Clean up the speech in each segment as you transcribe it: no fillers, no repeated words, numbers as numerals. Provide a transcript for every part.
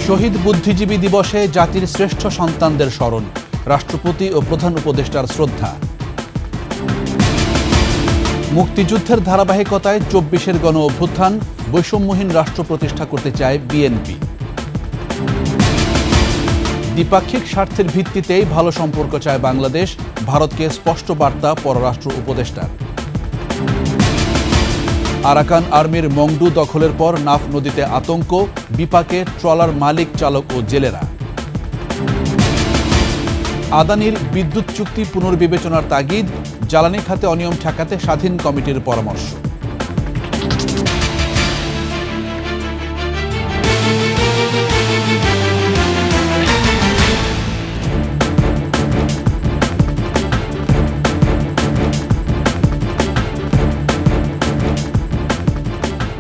শহীদ বুদ্ধিজীবী দিবসে জাতির শ্রেষ্ঠ সন্তানদের স্মরণ, রাষ্ট্রপতি ও প্রধান উপদেষ্টার শ্রদ্ধা। মুক্তিযুদ্ধের ধারাবাহিকতায় ২৪-এর গণ অভ্যুত্থান, বৈষম্যহীন রাষ্ট্র প্রতিষ্ঠা করতে চায় বিএনপি। দ্বিপাক্ষিক স্বার্থের ভিত্তিতেই ভালো সম্পর্ক চায় বাংলাদেশ, ভারতকে স্পষ্ট বার্তা পররাষ্ট্র উপদেষ্টার। আরাকান আর্মির মংডু দখলের পর নাফ নদীতে আতঙ্ক, বিপাকে ট্রলার মালিক, চালক ও জেলেরা। আদানির বিদ্যুৎ চুক্তি পুনর্বিবেচনার তাগিদ, জ্বালানি খাতে অনিয়ম ঠেকাতে স্বাধীন কমিটির পরামর্শ।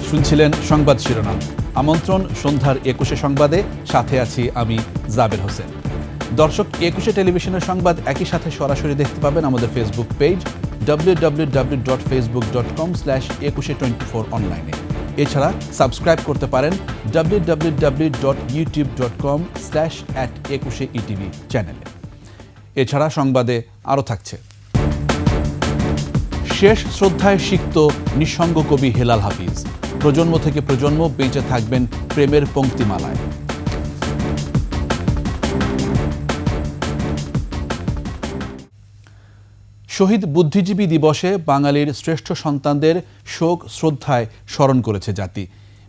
শুনছিলেন সংবাদ শিরোনাম। আমন্ত্রণ সন্ধ্যার ২১ সংবাদে, সাথে আছি আমি জাবের হোসেন। দর্শক, ২১ টেলিভিশনের সংবাদ একই সাথে সরাসরি দেখতে পাবেন আমাদের ফেসবুক পেজ www.facebook.com/2124 অনলাইনে। এছাড়া সাবস্ক্রাইব করতে পারেন www.youtube.com/@21etv চ্যানেলে। এছাড়া সংবাদে আরও থাকছে: শেষ শ্রদ্ধায় সিক্ত নিঃসঙ্গ কবি হেলাল হাফিজ, প্রজন্ম থেকে প্রজন্ম বেঁচে থাকবেন প্রেমের পংক্তিমালায়। শহীদ বুদ্ধিজীবী দিবসে বাঙালির শ্রেষ্ঠ সন্তানদের শোক শ্রদ্ধায় স্মরণ করেছে জাতি।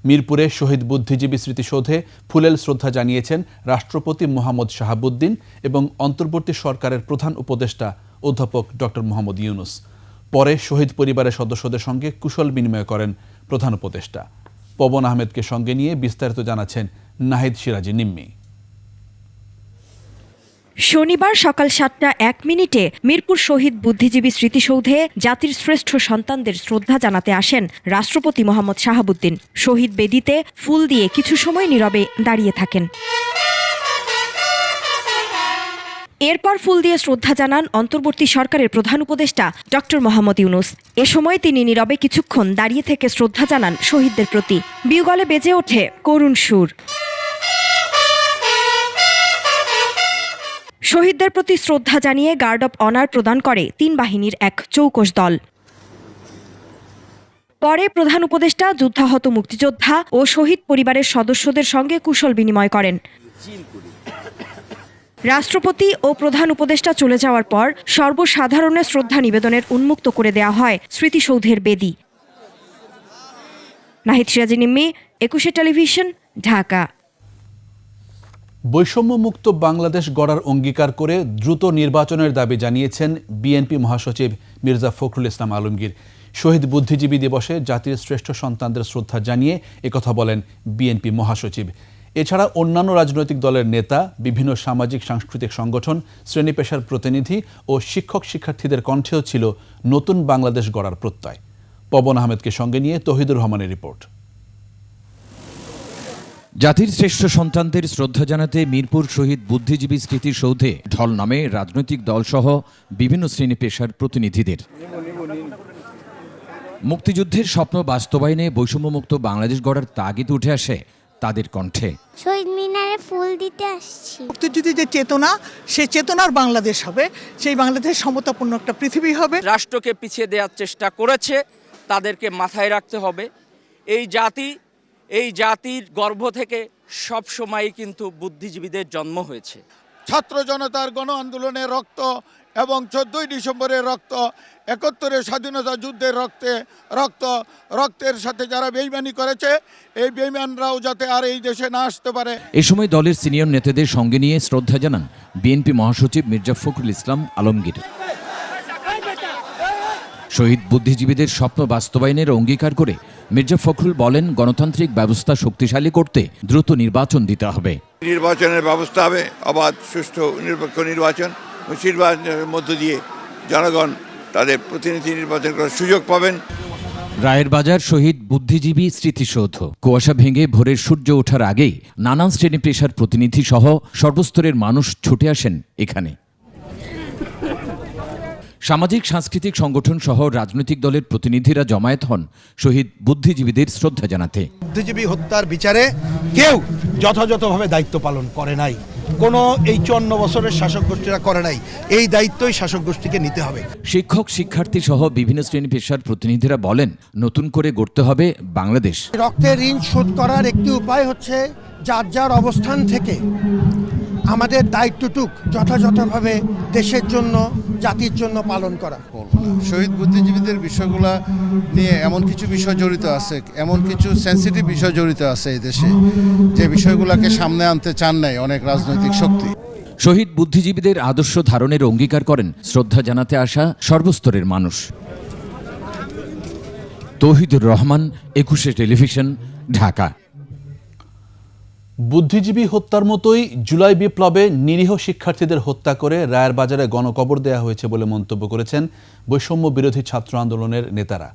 মিরপুরে শহীদ বুদ্ধিজীবী স্মৃতিসৌধে ফুলেল শ্রদ্ধা জানিয়েছেন রাষ্ট্রপতি মোহাম্মদ শাহাবুদ্দিন এবং অন্তর্বর্তী সরকারের প্রধান উপদেষ্টা অধ্যাপক ডক্টর মোহাম্মদ ইউনুস। পরে শহীদ পরিবারের সদস্যদের সঙ্গে কুশল বিনিময় করেন প্রধান উপদেষ্টা। পবন আহমেদকে সঙ্গে নিয়ে বিস্তারিত জানাচ্ছেন নাহিদ সিরাজি নিম্মি। শনিবার সকাল ৭টা ১ মিরপুর শহীদ বুদ্ধিজীবী স্মৃতিসৌধে জাতির শ্রেষ্ঠ সন্তানদের শ্রদ্ধা জানাতে আসেন রাষ্ট্রপতি মোহাম্মদ শাহাবুদ্দিন। শহীদ বেদিতে ফুল দিয়ে কিছু সময় নীরবে দাঁড়িয়ে থাকেন। এরপর ফুল দিয়ে শ্রদ্ধা জানান অন্তর্বর্তী সরকারের প্রধান উপদেষ্টা ডক্টর মোহাম্মদ ইউনুস। এ সময় তিনি নীরবে কিছুক্ষণ দাঁড়িয়ে থেকে শ্রদ্ধা জানান শহীদদের প্রতি। বিউগলে বেজে ওঠে করুণ সুর। শহীদদের প্রতি শ্রদ্ধা জানিয়ে গার্ড অব অনার প্রদান করে ৩ বাহিনীর এক চৌকস দল। পরে প্রধান উপদেষ্টা যুদ্ধাহত মুক্তিযোদ্ধা ও শহীদ পরিবারের সদস্যদের সঙ্গে কুশল বিনিময় করেন। রাষ্ট্রপতি ও প্রধান উপদেষ্টা চলে যাওয়ার পর সর্বসাধারণের শ্রদ্ধা নিবেদনের উন্মুক্ত করে দেওয়া হয় স্মৃতিসৌধের বেদি। নাহিদ সিরাজি নিম্মি, ২১ টেলিভিশন, ঢাকা। বৈষম্যমুক্ত বাংলাদেশ গড়ার অঙ্গীকার করে দ্রুত নির্বাচনের দাবি জানিয়েছেন বিএনপি মহাসচিব মির্জা ফখরুল ইসলাম আলমগীর। শহীদ বুদ্ধিজীবী দিবসে জাতির শ্রেষ্ঠ সন্তানদের শ্রদ্ধা জানিয়ে একথা বলেন বিএনপি মহাসচিব। এছাড়া অন্যান্য রাজনৈতিক দলের নেতা, বিভিন্ন সামাজিক সাংস্কৃতিক সংগঠন, শ্রেণী পেশার প্রতিনিধি ও শিক্ষক শিক্ষার্থীদের কণ্ঠেও ছিল নতুন বাংলাদেশ গড়ার প্রত্যয়। পবন আহমেদকে সঙ্গে নিয়ে তৌহিদুর রহমানের রিপোর্ট। জাতির শ্রেষ্ঠ সন্তানদের শ্রদ্ধা জানাতে মিরপুর শহীদ বুদ্ধিজীবী স্মৃতিসৌধে ঢল নামে রাজনৈতিক দলসহ বিভিন্ন শ্রেণী পেশার প্রতিনিধিদের। মুক্তিযুদ্ধের স্বপ্ন বাস্তবায়নে বৈষম্যমুক্ত বাংলাদেশ গড়ার তাগিদ উঠে আসে তাদের কণ্ঠে। শহীদ মিনারে ফুল দিতে আসছি। মুক্তিযুদ্ধের যে চেতনা, সেই চেতনার বাংলাদেশ হবে, সেই বাংলাদেশ সমতাপূর্ণ একটা পৃথিবী হবে। রাষ্ট্রকে পিছিয়ে দেওয়ার চেষ্টা করেছে, তাদেরকে মাথায় রাখতে হবে। এই জাতির গর্ভ থেকে সব সময় কিন্তু বুদ্ধিজীবীদের জন্ম হয়েছে। ছাত্র জনতার গণ আন্দোলনের রক্ত এবং 14ই ডিসেম্বরের রক্ত, ৭১-এর স্বাধীনতা যুদ্ধের রক্তের সাথে যারা বেইমানি করেছে, এই বেইমানরাও যাতে আর এই দেশে না আসতে পারে। এ সময় দলের সিনিয়র নেতাদের সঙ্গে নিয়ে শ্রদ্ধা জানান বিএনপি মহাসচিব মির্জা ফখরুল ইসলাম আলমগীর। শহীদ বুদ্ধিজীবীদের স্বপ্ন বাস্তবায়নের অঙ্গীকার করে মির্জা ফখরুল বলেন, গণতান্ত্রিক ব্যবস্থা শক্তিশালী করতে দ্রুত নির্বাচন দিতে হবে। নির্বাচনের ব্যবস্থা হবে, অবাধ, সুষ্ঠু, নিরপেক্ষ নির্বাচন। নির্বাচনের মধ্য দিয়ে জনগণ তাদের প্রতিনিধি নির্বাচন করার সুযোগ পাবেন। রায়ের বাজার শহীদ বুদ্ধিজীবী স্মৃতিসৌধ। কুয়াশা ভেঙে ভোরের সূর্য ওঠার আগেই নানান শ্রেণী পেশার প্রতিনিধি সহ সর্বস্তরের মানুষ ছুটে আসেন এখানে। সামাজিক সাংস্কৃতিক সংগঠন সহ রাজনৈতিক দলের প্রতিনিধিরা জমায়েত হন শহীদ বুদ্ধিজীবীদের শ্রদ্ধা জানাতে। বুদ্ধিজীবী হত্যার বিচারে কেউ যথাযথভাবে দায়িত্ব পালন করে নাই, কোনো এই 54 বছরের শাসক গোষ্ঠীরা করে নাই। এই দায়িত্বই শাসক গোষ্ঠীকে নিতে হবে। শিক্ষক, শিক্ষার্থী সহ বিভিন্ন শ্রেণী পেশার প্রতিনিধিরা বলেন, নতুন করে গড়তে হবে বাংলাদেশ। রক্তের ঋণ শোধ করার একটি উপায় হচ্ছে যার যার অবস্থান থেকে আমাদের দায়িত্বটুক যথাযথভাবে দেশের জন্য, জাতির জন্য পালন করা। শহীদ বুদ্ধিজীবীদের বিষয়গুলো নিয়ে এমন কিছু বিষয় জড়িত আছে, এমন কিছু সেন্সিটিভ বিষয় জড়িত আছে এই দেশে, যে বিষয়গুলোকে সামনে আনতে চান নাই অনেক রাজনৈতিক শক্তি। শহীদ বুদ্ধিজীবীদের আদর্শ ধারণের অঙ্গীকার করেন শ্রদ্ধা জানাতে আসা সর্বস্তরের মানুষ। তৌহিদুর রহমান, 21 টেলিভিশন, ঢাকা। বুদ্ধিজীবী হত্যার মতোই জুলাই বিপ্লবে নিরীহ শিক্ষার্থীদের হত্যা করে রায়ের বাজারে গণকবর দেওয়া হয়েছে বলে মন্তব্য করেছেন বৈষম্য বিরোধী ছাত্র আন্দোলনের নেতারা।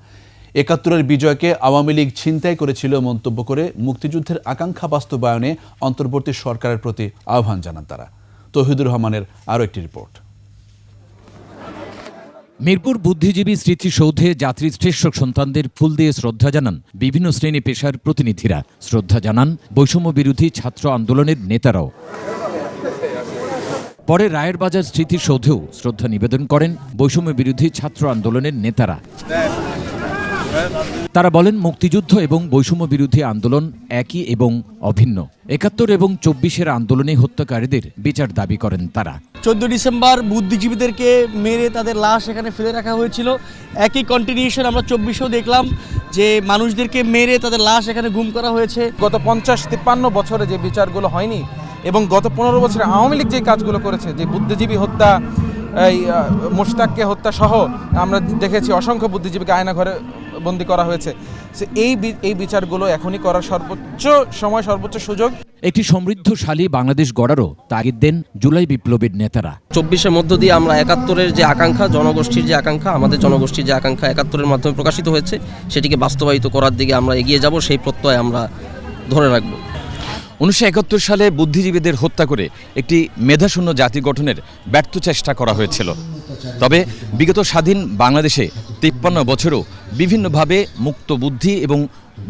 ৭১-এর বিজয়কে আওয়ামী লীগ ছিনতাই করেছিল মন্তব্য করে মুক্তিযুদ্ধের আকাঙ্ক্ষা বাস্তবায়নে অন্তর্বর্তী সরকারের প্রতি আহ্বান জানান তারা। তৌহিদুর রহমানের আরও একটি রিপোর্ট। মিরপুর বুদ্ধিজীবী স্মৃতিসৌধে জাতির শ্রেষ্ঠ সন্তানদের ফুল দিয়ে শ্রদ্ধা জানান বিভিন্ন শ্রেণী পেশার প্রতিনিধিরা। শ্রদ্ধা জানান বৈষম্য বিরোধী ছাত্র আন্দোলনের নেতারাও। পরে রায়ের বাজার স্মৃতিসৌধেও শ্রদ্ধা নিবেদন করেন বৈষম্য বিরোধী ছাত্র আন্দোলনের নেতারা। তারা বলেন, মুক্তিযুদ্ধ এবং বৈষম্য বিরোধী আন্দোলন একই এবং অভিন্ন। ৭১ এবং ২৪-এর আন্দোলনে হত্যাকারীদের বিচার দাবি করেন তারা। 14 ডিসেম্বর বুদ্ধিজীবীদেরকে মেরে তাদের লাশ এখানে ফেলে রাখা হয়েছিল। একই কন্টিনিউশন আমরা ২৪-এও দেখলাম, যে মানুষদেরকে মেরে তাদের লাশ এখানে গুম করা হয়েছে। গত ৫০-৫৩ বছরে যে বিচারগুলো হয়নি এবং গত ১৫ বছরে আওয়ামী লীগ যে কাজগুলো করেছে, যে বুদ্ধিজীবী হত্যা, এই মোশতাককে হত্যা সহ আমরা দেখেছি অসংখ্য বুদ্ধিজীবীকে আয়নাঘরে বন্দী করা হয়েছে। এই বিচারগুলো এখনই করার সর্বোচ্চ সময়, সর্বোচ্চ সুযোগ। একটি সমৃদ্ধশালী বাংলাদেশ গড়ারও তাগিদ দেন জুলাই বিপ্লবের নেতারা। ২৪-এর মধ্য দিয়ে আমরা ৭১-এর যে আকাঙ্ক্ষা, জনগোষ্ঠীর যে আকাঙ্ক্ষা, আমাদের জনগোষ্ঠীর যে আকাঙ্ক্ষা ৭১-এর মাধ্যমে প্রকাশিত হয়েছে, সেটিকে বাস্তবায়িত করার দিকে আমরা এগিয়ে যাব। সেই প্রত্যয় আমরা ধরে রাখব। ১৯৭১ সালে বুদ্ধিজীবীদের হত্যা করে একটি মেধাশূন্য জাতি গঠনের ব্যর্থ চেষ্টা করা হয়েছিল। তবে বিগত স্বাধীন বাংলাদেশে ৫৩ বছরও বিভিন্নভাবে মুক্ত বুদ্ধি এবং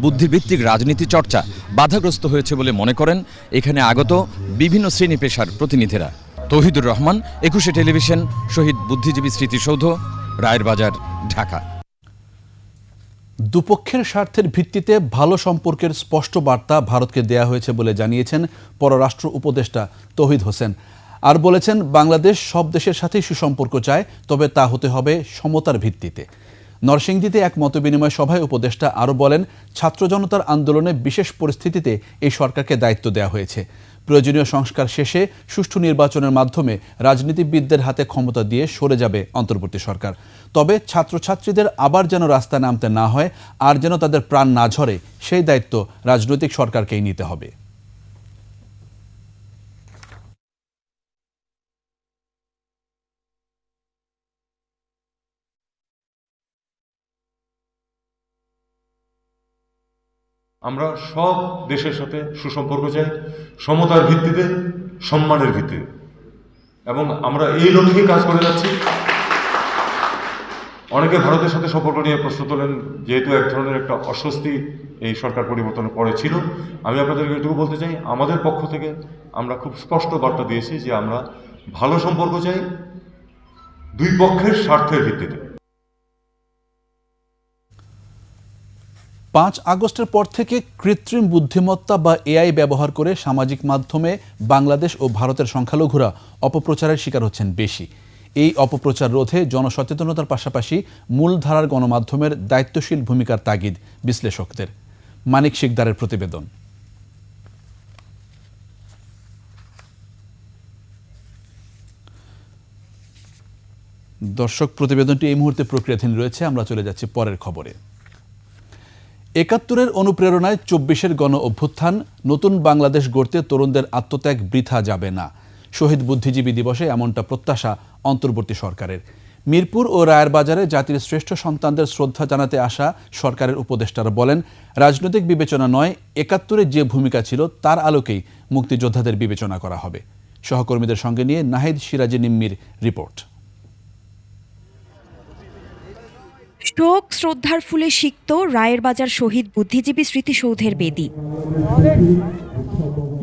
বুদ্ধিভিত্তিক রাজনীতি চর্চা বাধাগ্রস্ত হয়েছে বলে মনে করেন এখানে আগত বিভিন্ন শ্রেণী পেশার প্রতিনিধিরা। তৌহিদুর রহমান, ২১ টেলিভিশন, শহীদ বুদ্ধিজীবী স্মৃতিসৌধ, রায়ের বাজার, ঢাকা। দুপক্ষের স্বার্থের ভিত্তিতে ভালো সম্পর্কের স্পষ্ট বার্তা ভারতকে দেয়া হয়েছে বলে জানিয়েছেন পররাষ্ট্র উপদেষ্টা তৌহিদ হোসেন। আর বলেছেন, বাংলাদেশ সব দেশের সাথেই সুসম্পর্ক চায়, তবে তা হতে হবে সমতার ভিত্তিতে। নরসিংদীতে এক মতবিনিময় সভায় উপদেষ্টা আরও বলেন, ছাত্র জনতার আন্দোলনে বিশেষ পরিস্থিতিতে এই সরকারকে দায়িত্ব দেওয়া হয়েছে। প্রয়োজনীয় সংস্কার শেষে সুষ্ঠু নির্বাচনের মাধ্যমে রাজনীতিবিদদের হাতে ক্ষমতা দিয়ে সরে যাবে অন্তর্বর্তী সরকার। তবে ছাত্রছাত্রীদের আবার যেন রাস্তায় নামতে না হয়, আর যেন তাদের প্রাণ না ঝরে, সেই দায়িত্ব রাজনৈতিক সরকারকেই নিতে হবে। আমরা সব দেশের সাথে সুসম্পর্ক চাই, সমতার ভিত্তিতে, সম্মানের ভিত্তিতে, এবং আমরা এই লক্ষ্যেই কাজ করে যাচ্ছি। অনেকে ভারতের সাথে সম্পর্ক নিয়ে প্রশ্ন তোলেন, যেহেতু এক ধরনের একটা অস্বস্তি এই সরকার পরিবর্তনের পরে ছিল। আমি আপনাদেরকে এটুকু বলতে চাই, আমাদের পক্ষ থেকে আমরা খুব স্পষ্ট বার্তা দিয়েছি যে আমরা ভালো সম্পর্ক চাই, দুই পক্ষের স্বার্থের ভিত্তিতে। ৫ আগস্টের পর থেকে কৃত্রিম বুদ্ধিমত্তা বা এআই ব্যবহার করে সামাজিক মাধ্যমে বাংলাদেশ ও ভারতের সংখ্যালঘুরা অপপ্রচারের শিকার হচ্ছেন বেশি। এই অপপ্রচার রোধে জনসচেতনতার পাশাপাশি মূলধারার গণমাধ্যমের দায়িত্বশীল ভূমিকার তাগিদ বিশ্লেষকদের। মানিক শিকদারের প্রতিবেদন। দর্শক, প্রতিবেদনটি এই মুহূর্তে প্রক্রিয়াধীন রয়েছে। আমরা চলে যাচ্ছি পরের খবরে। ৭১-এর অনুপ্রেরণায় ২৪-এর গণ অভ্যুত্থান, নতুন বাংলাদেশ গড়তে তরুণদের আত্মত্যাগ বৃথা যাবে না। শহীদ বুদ্ধিজীবী দিবসে এমনটা প্রত্যাশা অন্তর্বর্তী সরকারের। মিরপুর ও রায়ের বাজারে জাতির শ্রেষ্ঠ সন্তানদের শ্রদ্ধা জানাতে আসা সরকারের উপদেষ্টারা বলেন, রাজনৈতিক বিবেচনা নয়, ৭১-এর যে ভূমিকা ছিল তার আলোকেই মুক্তিযোদ্ধাদের বিবেচনা করা হবে। সহকর্মীদের সঙ্গে নিয়ে নাহিদ সিরাজি নিম্মির রিপোর্ট। শোক শ্রদ্ধার ফুলে সিক্ত রায়ের বাজার শহীদ বুদ্ধিজীবী স্মৃতিসৌধের বেদি।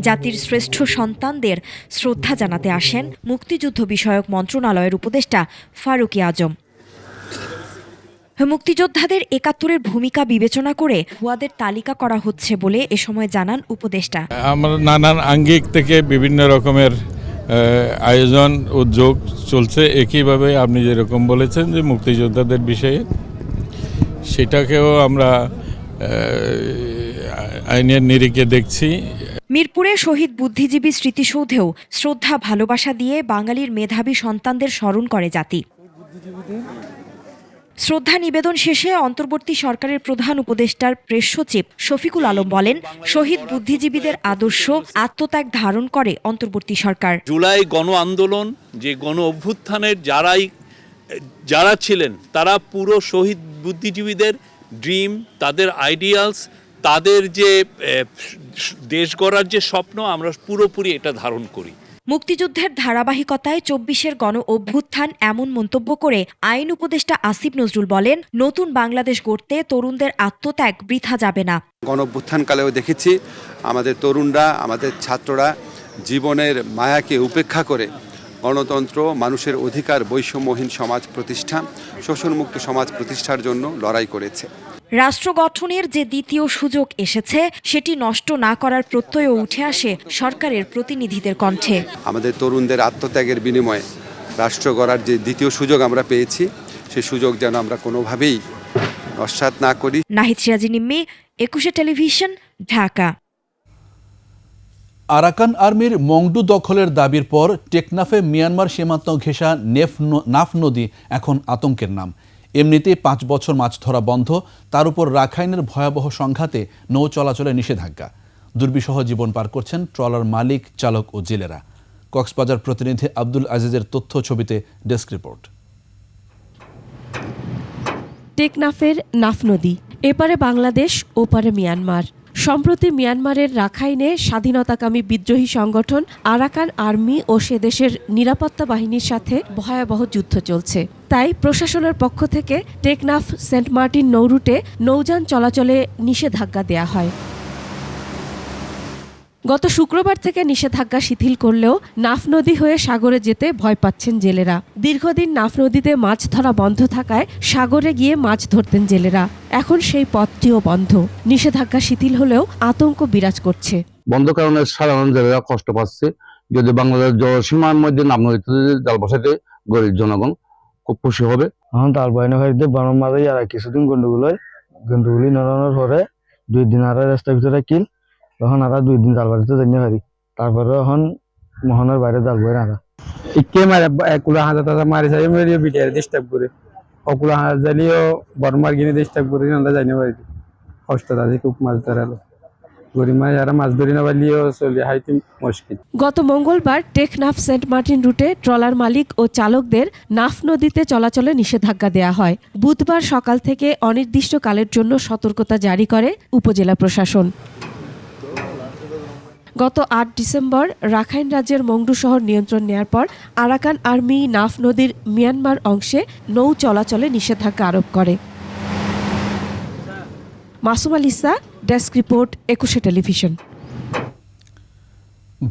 জাতির শ্রেষ্ঠ সন্তানদের শ্রদ্ধা জানাতে আসেন মুক্তিযুদ্ধ বিষয়ক মন্ত্রণালয়ের উপদেষ্টা ফারুকী আজম। মুক্তিযোদ্ধাদের ৭১-এর ভূমিকা বিবেচনা করে ভুয়াদের তালিকা করা হচ্ছে বলে এ সময় জানান উপদেষ্টা। আমরা নানান আঙ্গিক থেকে বিভিন্ন রকমের আয়োজন উদ্যোগ চলছে। একইভাবে আপনি যেরকম বলেছেন যে মুক্তিযোদ্ধাদের বিষয়ে, সেটাকেও আমরা আইনের নিরিখে দেখছি। মিরপুরে শহীদ বুদ্ধিজীবী স্মৃতিসৌধেও শ্রদ্ধা ভালোবাসা দিয়ে বাঙালির মেধাবী সন্তানদের স্মরণ করে জাতি। শ্রদ্ধা নিবেদন শেষে অন্তর্বর্তী সরকারের প্রধান উপদেষ্টার প্রেস সচিব শফিকুল আলম বলেন, শহীদ বুদ্ধিজীবীদের আদর্শ আত্মত্যাগ ধারণ করে অন্তর্বর্তী সরকার। জুলাই গণ আন্দোলন, যে গণ অভ্যুত্থানের যারা ছিলেন, তারা পুরো শহীদ বুদ্ধিজীবীদের ড্রিম, তাদের আইডিয়ালস, তাদের যে দেশ গড়ার যে স্বপ্ন, আমরা পুরোপুরি এটা ধারণ করি। মুক্তিযুদ্ধের ধারাবাহিকতায় ২৪-এর গণ অভ্যুত্থান এমন মন্তব্য করে আইন উপদেষ্টা আসিফ নজরুল বলেন, নতুন বাংলাদেশ গড়তে তরুণদের আত্মত্যাগ বৃথা যাবে না। গণ অভ্যুত্থানকালেও দেখেছি আমাদের তরুণরা, আমাদের ছাত্ররা জীবনের মায়াকে উপেক্ষা করে গণতন্ত্র, মানুষের অধিকার, বৈষম্যহীন সমাজ প্রতিষ্ঠা, শোষণমুক্ত সমাজ প্রতিষ্ঠার জন্য লড়াই করেছে। রাষ্ট্র গঠনের যে দ্বিতীয় সুযোগ এসেছে, সেটি নষ্ট না করার প্রত্যয়ও উঠে আসে সরকারের প্রতিনিধিদের কণ্ঠে। আমাদের তরুণদের আত্মত্যাগের বিনিময়ে রাষ্ট্র গড়ার যে দ্বিতীয় সুযোগ আমরা পেয়েছি, সেই সুযোগ যেন আমরা কোনোভাবেই নস্যাৎ না করি। নাহিদ সিরাজি নিম্মি, ২১ টেলিভিশন, ঢাকা। আরাকান আর্মির মংডু দখলের দাবির পর টেকনাফে মিয়ানমার সীমান্ত ঘেঁষা নাফ নদী এখন আতঙ্কের নাম। এমনিতেই ৫ বছর মাছ ধরা বন্ধ, তার উপর রাখাইনের ভয়াবহ সংঘাতে নৌ চলাচলে নিষেধাজ্ঞা। দুর্বিষহ জীবন পার করছেন ট্রলার মালিক, চালক ও জেলেরা। কক্সবাজার প্রতিনিধি আব্দুল আজিজের তথ্য ছবিতে ডেস্ক রিপোর্ট। টেকনাফের নাফ নদী, এপারে বাংলাদেশ, ওপারে মিয়ানমার। সম্প্রতি মিয়ানমারের রাখাইনে স্বাধীনতাকামী বিদ্রোহী সংগঠন আরাকান আর্মি ও সে দেশের নিরাপত্তা বাহিনীর সাথে ভয়াবহ যুদ্ধ চলছে। তাই প্রশাসনের পক্ষ থেকে টেকনাফ সেন্ট মার্টিন নৌরুটে নৌযান চলাচলে নিষেধাজ্ঞা দেয়া হয়। গত শুক্রবার থেকে নিষেধাজ্ঞা শিথিল করলেও নাফ নদী হয়ে সাগরে যেতে ভয় পাচ্ছেন জেলেরা। দীর্ঘদিন নাফ নদীতে মাছ ধরা বন্ধ থাকায় সাগরে গিয়ে মাছ ধরতেন জেলেরা। এখন সেই পথটিও বন্ধ। নিষেধাজ্ঞা শিথিল হলেও আতঙ্ক বিরাজ করছে। বন্ধ কারণে সাধারণ জেলেরা কষ্ট পাচ্ছে। যদি বাংলাদেশ সীমার মধ্যে নাফ নদীতে জাল বসাতে গরিব জনগণ খুব খুশি হবে। এখন তার বাইরে ভাইতে বনের মাঝে আর কিছুদিন গন্ডগুলি নড়ানোর পরে 2 দিন আর রাস্তার ভিতরে কিল, তখন আর 2 দিন জাল বাড়িতে জানিয়ে পারি। তারপরে এখন মোহনের বাইরে জাল বই না ইকে মারে একুলা হাজার টাকা মারি চাই মেরিয়ে বিটিয়ার ডিস্টার্ব করে অকুলা হাজার জালিও বর্মার গিনে ডিস্টার্ব করে আমরা জানিয়ে পারি। কষ্ট আছে খুব মাছ ধরালো, গরিব মাছ যারা মাছ ধরি না পারলেও চলে হাইতে মুশকিল। গত মঙ্গলবার টেকনাফ সেন্ট মার্টিন রুটে ট্রলার মালিক ও চালকদের নাফ নদীতে চলাচলে নিষেধাজ্ঞা দেয়া হয়। বুধবার সকাল থেকে অনির্দিষ্টকালের জন্য সতর্কতা জারি করে উপজেলা প্রশাসন। গত ৮ ডিসেম্বর রাখাইন রাজ্যের মংডু শহর নিয়ন্ত্রণ নেয়ার পর আরাকান আর্মি নাফ নদীর মিয়ানমার অংশে নৌ চলাচলে নিষেধাজ্ঞা আরোপ করে। Masum আলিসা, desk report, ২১ television.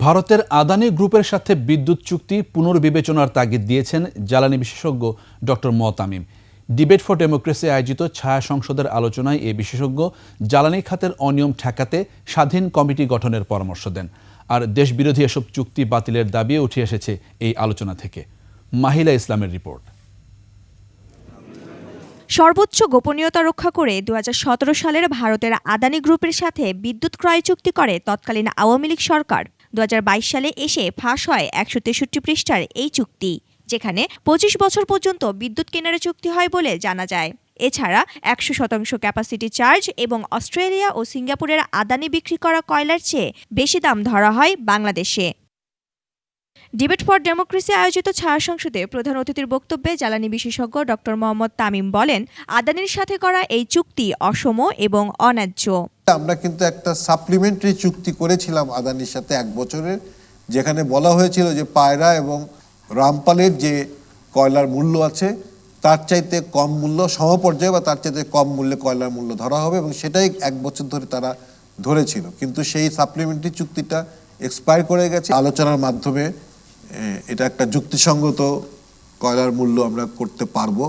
ভারতের আদানি গ্রুপের সাথে বিদ্যুৎ চুক্তি পুনর্বিবেচনার তাগিদ দিয়েছেন জ্বালানি বিশেষজ্ঞ ডক্টর ম তামিম। ডিবেট ফর ডেমোক্রেসি আয়োজিত ছায়া সংসদের আলোচনায় এ বিশেষজ্ঞ জ্বালানি খাতের অনিয়ম ঠেকাতে স্বাধীন কমিটি গঠনের পরামর্শ দেন। আর দেশবিরোধী এসব চুক্তি বাতিলের দাবিও উঠে এসেছে এই আলোচনা থেকে। মাহিলা ইসলামের রিপোর্ট। সর্বোচ্চ গোপনীয়তা রক্ষা করে ২০১৭ সালের ভারতের আদানি গ্রুপের সাথে বিদ্যুৎ ক্রয় চুক্তি করে তৎকালীন আওয়ামী লীগ সরকার। ২০২২ সালে এসে ফাঁস হয় ১৬৩ পৃষ্ঠার এই চুক্তি, যেখানে ২৫ বছর পর্যন্ত বিদ্যুৎ কেনার চুক্তি হয় বলে জানা যায়। এছাড়া ১০০% ক্যাপাসিটি চার্জ এবং অস্ট্রেলিয়া ও সিঙ্গাপুরের আদানি বিক্রি করা কয়লার চেয়ে বেশি দাম ধরা হয় বাংলাদেশে। ডিবেট ফর ডেমোক্রেসি আয়োজিত ছায়া সংসদে প্রধান অতিথির বক্তব্যে জ্বালানি বিশেষজ্ঞ ডক্টর মোহাম্মদ তামিম বলেন, আদানির সাথে করা এই চুক্তি অসম এবং অন্যায্য। আমরা কিন্তু একটা সাপ্লিমেন্টারি চুক্তি করেছিলাম আদানির সাথে 1 বছরের, যেখানে বলা হয়েছিল যে পায়রা এবং রামপালের যে কয়লার মূল্য আছে তার চাইতে কম মূল্য সমপর্যায়ে বা তার চাইতে কম মূল্যে কয়লার মূল্য ধরা হবে, এবং সেটাই 1 বছর ধরে তারা ধরেছিল। কিন্তু সেই সাপ্লিমেন্টারি চুক্তিটা এক্সপায়ার করে গেছে। আলোচনার মাধ্যমে এটা একটা যুক্তিসঙ্গত কয়লার মূল্য আমরা করতে পারবো,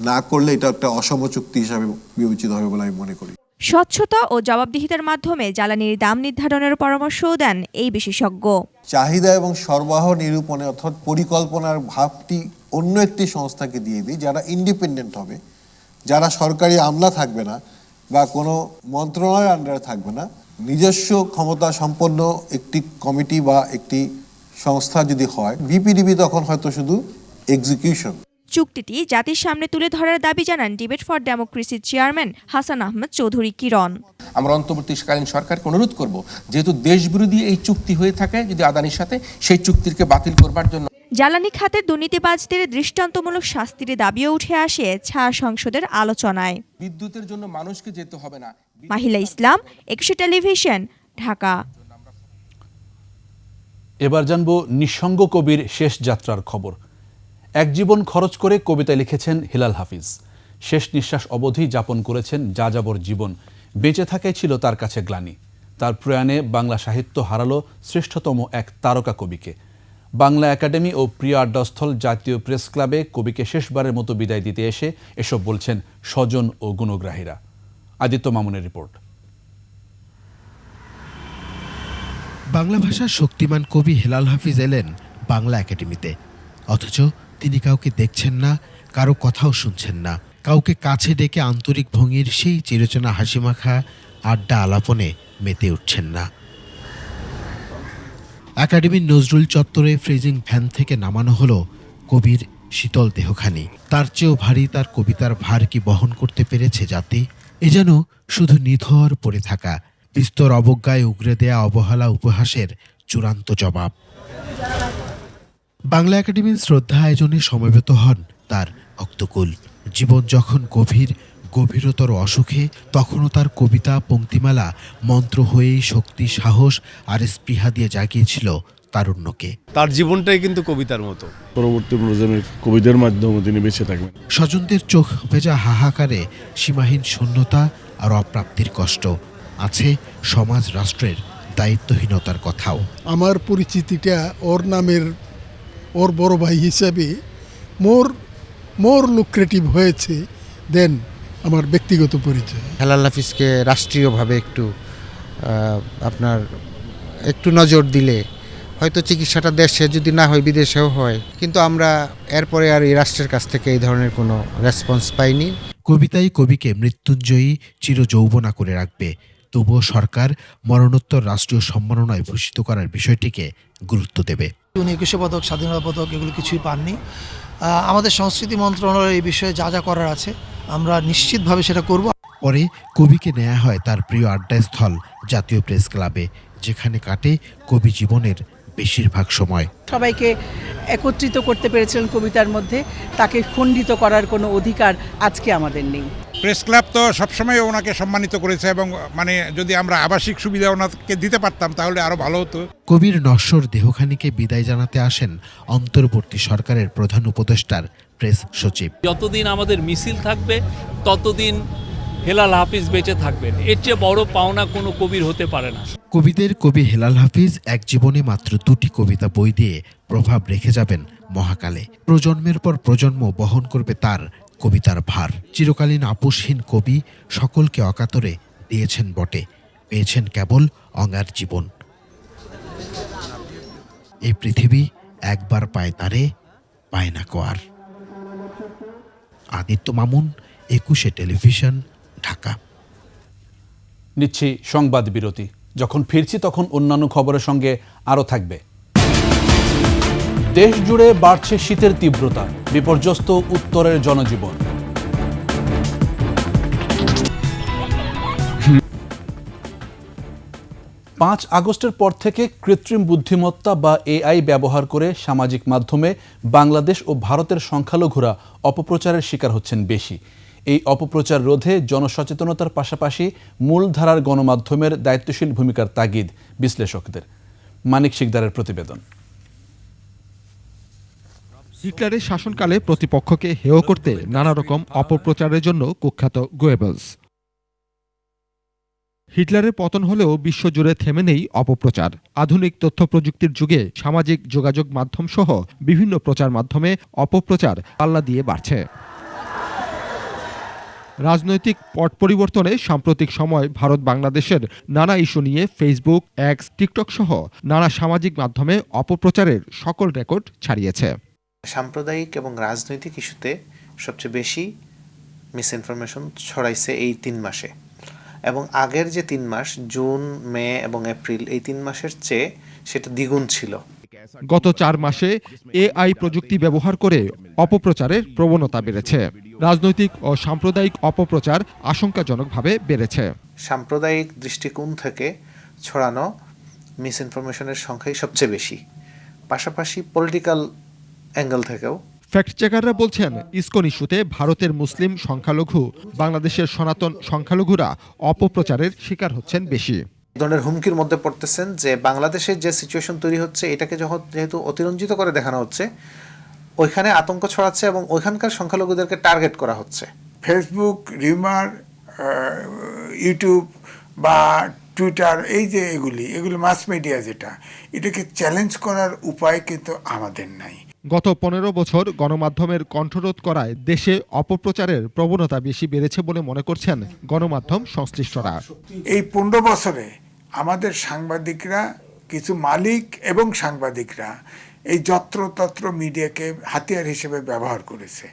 না করলে এটা একটা অসম চুক্তি হিসাবে বিবেচিত হবে বলে আমি মনে করি। স্বচ্ছতা ও জবাবদিহিতার মাধ্যমে জ্বালানির দাম নির্ধারণের পরামর্শও দেন এই বিশেষজ্ঞ। চাহিদা এবং সরবরাহ নিরূপণে অর্থাৎ পরিকল্পনার ভাবটি অন্য একটি সংস্থাকে দিয়ে দিই, যারা ইন্ডিপেন্ডেন্ট হবে, যারা সরকারি আমলা থাকবে না বা কোনো মন্ত্রণালয়ের আন্ডারে থাকবে না, নিজস্ব ক্ষমতা সম্পন্ন একটি কমিটি বা একটি সংস্থা যদি হয়, ভিপিডিবি তখন হয়তো শুধু এক্সিকিউশন। চুক্তিটি জাতির সামনে তুলে ধরার দাবি জানান ডিবেট ফর ডেমোক্রেসির চেয়ারম্যান হাসান আহমেদ চৌধুরী কিরণ। আমরা অন্তর্বর্তীকালীন সরকারকে অনুরোধ করব, যেহেতু দেশবিরোধী এই চুক্তি হয়ে থাকে যদি আদানির সাথে, সেই চুক্তিকে বাতিল করবার জন্য। জ্বালানি খাতের দুর্নীতিবাজদের দৃষ্টান্তমূলক শাস্তির দাবিও উঠে আসে ছায়া সংসদের আলোচনায়। বিদ্যুতের জন্য মানুষকে যেতে হবে না। মাহিলা ইসলাম, 21 টেলিভিশন, ঢাকা। এবার জানবো নিঃসঙ্গ কবির শেষ যাত্রার খবর। এক জীবন খরচ করে কবিতা লিখেছেন হিলাল হাফিজ। শেষ নিঃশ্বাস অবধি যাপন করেছেন যাযাবর জীবন। বেঁচে থাকাই ছিল তার কাছে গ্লানি। তার প্রয়াণে বাংলা সাহিত্য হারালো শ্রেষ্ঠতম এক তারকা কবিকে। বাংলা একাডেমি ও প্রিয় আড্ডাস্থল জাতীয় প্রেস ক্লাবে কবিকে শেষবারের মতো বিদায় দিতে এসে এসব বলছেন স্বজন ও গুণগ্রাহীরা। আদিত্য মামুনের রিপোর্ট। বাংলা ভাষার শক্তিমান কবি হেলাল হাফিজ এলেন বাংলা একাডেমিতে, অথচ তিনি কাউকে দেখছেন না, কারো কথাও শুনছেন না। কাউকে কাছে ডেকে আন্তরিক ভঙ্গির সেই চিরচেনা হাসিমাখা আড্ডা আলাপনে মেতে উঠছেন না। একাডেমির নজরুল চত্বরে ফ্রেজিং ভ্যান থেকে নামানো হলো কবির শীতল দেহখানি। তার চেয়েও ভারী তার কবিতার ভার কি বহন করতে পেরেছে জাতি? এ যেন শুধু নিথর পড়ে থাকা, বিস্তর অবজ্ঞায় উগরে দেয়া অবহেলা উপহাসের চূড়ান্ত জবাব। বাংলা একাডেমির শ্রদ্ধা আয়োজনে সমবেত হন তার ভক্তকুল। জীবন যখন গভীরতর অসুখে, তখনও তার কবিতা পংক্তিমালা মন্ত্র হয়েই শক্তি, সাহস আর স্পৃহা দিয়ে জাগিয়েছিল তারুণ্যকে। তার জীবনটাই কিন্তু কবিতার মতো। পরবর্তী প্রজন্মের কবিদের মাধ্যমে তিনি বেঁচে থাকবেন। স্বজনদের চোখ ভেজা হাহাকারে সীমাহীন শূন্যতা আর অপ্রাপ্তির কষ্ট, আছে সমাজ রাষ্ট্রের দায়িত্বহীনতার কথাও। আমার পরিচিতিটা ওর নামের, ওর বড় ভাই হিসাবে মোর লুক্রেটিভ হয়েছে দেন আমার ব্যক্তিগত পরিচয়। হেলাল হাফিজকে রাষ্ট্রীয়ভাবে একটু নজর দিলে হয়তো চিকিৎসাটা দেশে যদি না হয় বিদেশেও হয়, কিন্তু আমরা এরপরে আর এই রাষ্ট্রের কাছ থেকে এই ধরনের কোনো রেসপন্স পাইনি। কবিতাই কবিকে মৃত্যুঞ্জয়ী চিরযৌবনা করে রাখবে, তবুও সরকার মরণোত্তর রাষ্ট্রীয় সম্মাননায় ভূষিত করার বিষয়টিকে গুরুত্ব দেবে। উনি 21 পদক, স্বাধীনতা পদক এগুলো কিছুই পাননি। আমাদের সংস্কৃতি মন্ত্রণালয় এই বিষয়ে যা যা করার আছে আমরা নিশ্চিতভাবে সেটা করব। পরে কবিকে নেওয়া হয় তার প্রিয় আড্ডাস্থল জাতীয় প্রেস ক্লাবে, যেখানে কাটে কবি জীবনের বেশিরভাগ সময়। সবাইকে একত্রিত করতে পেরেছিলেন কবিতার মধ্যে, তাকে খণ্ডিত করার কোনো অধিকার আজকে আমাদের নেই। প্রেস ক্লাব তো সবসময় ওনাকে সম্মানিত করেছে, এবং যদি আমরা আবাসিক সুবিধা ওনাকে দিতে পারতাম তাহলে আরো ভালো হতো। কবির নশ্বর দেহখানিকে বিদায় জানাতে আসেন অন্তর্বর্তী সরকারের প্রধান উপদেষ্টার প্রেস সচিব। যতদিন আমাদের মিছিল থাকবে ততদিন হেলাল হাফিজ বেঁচে থাকবেন। এর চেয়ে বড় পাওনা কোনো কবির হতে পারে না। কবিদের কবি হেলাল হাফিজ এক জীবনে মাত্র 2টি কবিতা বই দিয়ে প্রভাব রেখে যাবেন মহাকালে। প্রজন্মের পর প্রজন্ম বহন করবে তার কবিতার ভার। চিরকালীন আপোষহীন কবি সকলকে অকাতরে দিয়েছেন বটে, পেয়েছেন কেবল অঙ্গার জীবন। এই পৃথিবী একবার পায় তারে, পায় না কোয়ার। আদিত্য মামুন, 21 টেলিভিশন, ঢাকা। নিচ্ছি সংবাদ বিরতি। যখন ফিরছি তখন অন্যান্য খবরের সঙ্গে আরও থাকবে। দেশ জুড়ে বাড়ছে শীতের তীব্রতা, বিপর্যস্ত উত্তরের জনজীবন। পাঁচ আগস্টের পর থেকে কৃত্রিম বুদ্ধিমত্তা বা এআই ব্যবহার করে সামাজিক মাধ্যমে বাংলাদেশ ও ভারতের সংখ্যালঘুরা অপপ্রচারের শিকার হচ্ছেন বেশি। এই অপপ্রচার রোধে জনসচেতনতার পাশাপাশি মূলধারার গণমাধ্যমের দায়িত্বশীল ভূমিকার তাগিদ বিশ্লেষকদের। মানিক শিকদারের প্রতিবেদন। হিটলারের শাসনকালে প্রতিপক্ষকে হেয় করতে নানা রকম অপপ্রচারের জন্য কুখ্যাত গোয়েবলস। হিটলারের পতন হলেও বিশ্বজুড়ে থেমে নেই অপপ্রচার। আধুনিক তথ্য প্রযুক্তির যুগে সামাজিক যোগাযোগ মাধ্যম সহ বিভিন্ন প্রচার মাধ্যমে অপপ্রচার পাল্লা দিয়ে বাড়ছে। রাজনৈতিক পট পরিবর্তনে সাম্প্রতিক সময় ভারত বাংলাদেশের নানা ইস্যু নিয়ে ফেসবুক, এক্স, টিকটক সহ নানা সামাজিক মাধ্যমে অপপ্রচারের সকল রেকর্ড ছাড়িয়েছে। সাম্প্রদায়িক এবং রাজনৈতিক ইস্যুতে সবচেয়ে বেশি মিসইনফরমেশন ছড়াইছে এই 3 মাসে, এবং আগের যে 3 মাস জুন, মে এবং এপ্রিল, এই 3 মাসের চেয়ে সেটা দ্বিগুণ ছিল। গত 4 মাসে এআই প্রযুক্তি ব্যবহার করে অপপ্রচারের প্রবণতা বেড়েছে। রাজনৈতিক ও সাম্প্রদায়িক অপপ্রচার আশঙ্কাজনকভাবে বেড়েছে। সাম্প্রদায়িক দৃষ্টিকোণ থেকে ছড়ানো মিসইনফরমেশনের সংখ্যাই সবচেয়ে বেশি, পাশাপাশি পলিটিক্যাল অ্যাঙ্গেল থেকেও। ফ্যাক্ট চেকাররা বলছেন, ইসকন ইস্যুতে ভারতের মুসলিম সংখ্যালঘু, বাংলাদেশের সনাতন সংখ্যালঘুরা অপপ্রচারের শিকার হচ্ছেন বেশি। এই ধরনের হুমকির মধ্যে পড়তেছেন যে বাংলাদেশের যে সিচুয়েশন তৈরি হচ্ছে এটাকে যেহেতু অতিরঞ্জিত করে দেখানো হচ্ছে, ওইখানে আতঙ্ক ছড়াচ্ছে এবং ওইখানকার সংখ্যালঘুদেরকে টার্গেট করা হচ্ছে। ফেসবুক, রিউমার, ইউটিউব বা টুইটার, এই যে এগুলি মাস মিডিয়া যেটা, এটাকে চ্যালেঞ্জ করার উপায় কিন্তু আমাদের নাই। গত 15 বছর গণমাধ্যমের কণ্ঠরোধ করায় দেশে অপপ্রচারের প্রবণতা বেশি বেড়েছে বলে মনে করছেন গণমাধ্যম সংশ্লিষ্টরা। এই 15 বছরে আমাদের সাংবাদিকরা, কিছু মালিক এবং সাংবাদিকরা এই যত্রতত্র মিডিয়াকে হাতিয়ার হিসেবে ব্যবহার করেছে।